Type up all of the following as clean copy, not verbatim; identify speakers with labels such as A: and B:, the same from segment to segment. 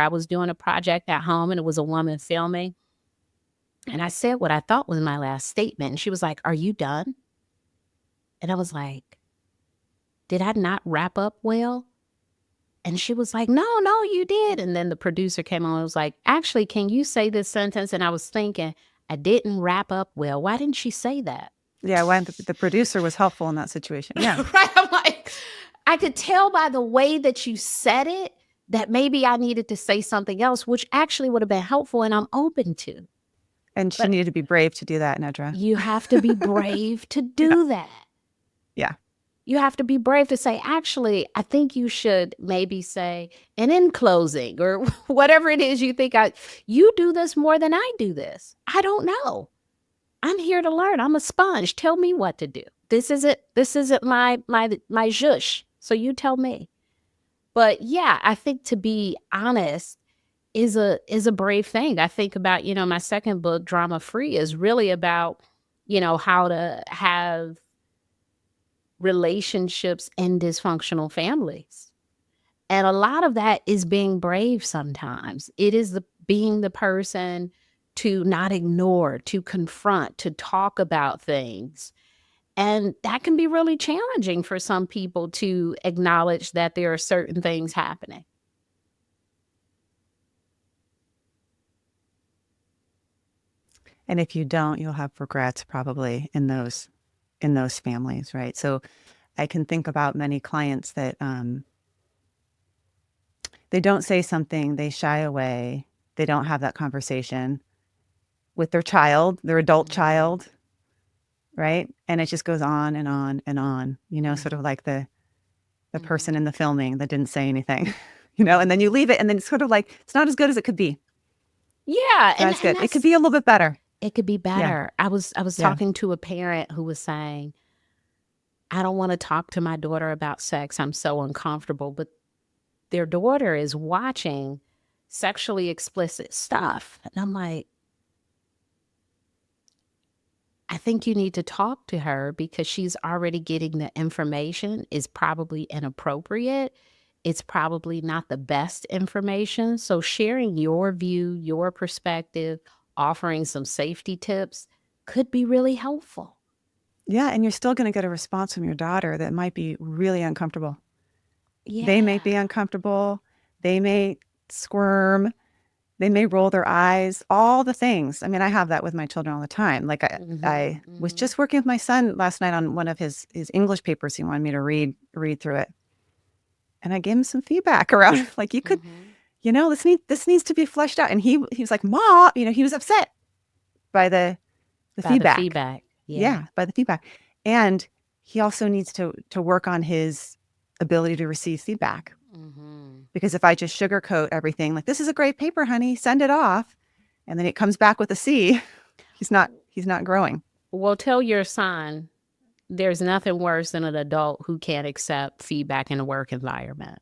A: I was doing a project at home and it was a woman filming. And I said what I thought was my last statement. And she was like, "Are you done?" And I was like, "Did I not wrap up well?" And she was like, "No, no, you did." And then the producer came on and was like, "Actually, can you say this sentence?" And I was thinking, I didn't wrap up well. Why didn't she say that?
B: Yeah, when the producer was helpful in that situation. Yeah.
A: Right. I'm like, I could tell by the way that you said it that maybe I needed to say something else, which actually would have been helpful and I'm open to.
B: And she
A: But
B: needed to be brave to do that, Nedra.
A: you have to be brave to
B: Yeah.
A: do that.
B: Yeah.
A: You have to be brave to say, actually, I think you should maybe say, and in closing, or whatever it is you think you do this more than I do this. I don't know. I'm here to learn. I'm a sponge. Tell me what to do. This isn't my zhush. So you tell me. But yeah, I think to be honest is a brave thing. I think about, my second book, Drama Free, is really about, how to have relationships in dysfunctional families. And a lot of that is being brave sometimes. It is being the person to not ignore, to confront, to talk about things. And that can be really challenging for some people to acknowledge that there are certain things happening.
B: And if you don't, you'll have regrets probably in those families, right? So I can think about many clients that they don't say something, they shy away, they don't have that conversation with their child, their adult child, right? And it just goes on and on and on, sort of like the person in the filming that didn't say anything, and then you leave it and then it's sort of like, it's not as good as it could be.
A: Yeah. And
B: that's good. It could be a little bit better.
A: It could be better.
B: Yeah.
A: I was talking to a parent who was saying, I don't want to talk to my daughter about sex. I'm so uncomfortable. But their daughter is watching sexually explicit stuff. And I'm like, I think you need to talk to her because she's already getting the information is probably inappropriate. It's probably not the best information. So sharing your view, your perspective, offering some safety tips could be really helpful.
B: Yeah, and you're still going to get a response from your daughter that might be really uncomfortable.
A: Yeah.
B: They may be uncomfortable. They may squirm. They may roll their eyes, all the things. I mean, I have that with my children all the time. Like I was just working with my son last night on one of his English papers. He wanted me to read through it. And I gave him some feedback around, like, you could, this needs to be fleshed out. And he was like, "Ma," he was upset by the feedback.
A: The feedback.
B: Yeah, by the feedback. And he also needs to work on his ability to receive feedback. Because if I just sugarcoat everything, like, "This is a great paper, honey, send it off," and then it comes back with a C, he's not growing.
A: Well, tell your son there's nothing worse than an adult who can't accept feedback in a work environment.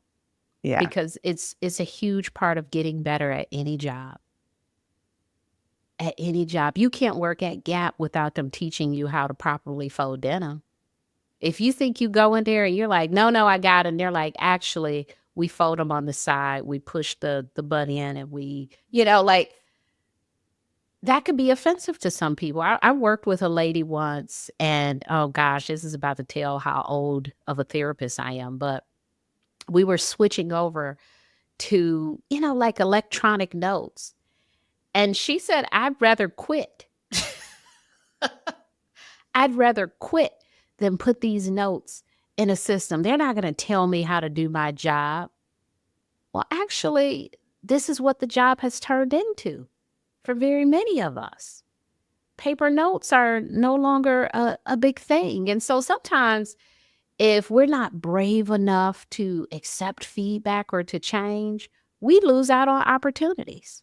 B: Yeah.
A: Because it's a huge part of getting better at any job. At any job. You can't work at Gap without them teaching you how to properly fold denim. If you think you go in there and you're like, no, I got it. And they're like, actually, we fold them on the side. We push the butt in and we, like, that could be offensive to some people. I worked with a lady once and, oh gosh, this is about to tell how old of a therapist I am, but we were switching over to, like electronic notes. And she said, I'd rather quit. I'd rather quit than put these notes in a system. They're not going to tell me how to do my job. Well, actually, this is what the job has turned into for very many of us. Paper notes are no longer a big thing. And so sometimes if we're not brave enough to accept feedback or to change, we lose out on opportunities.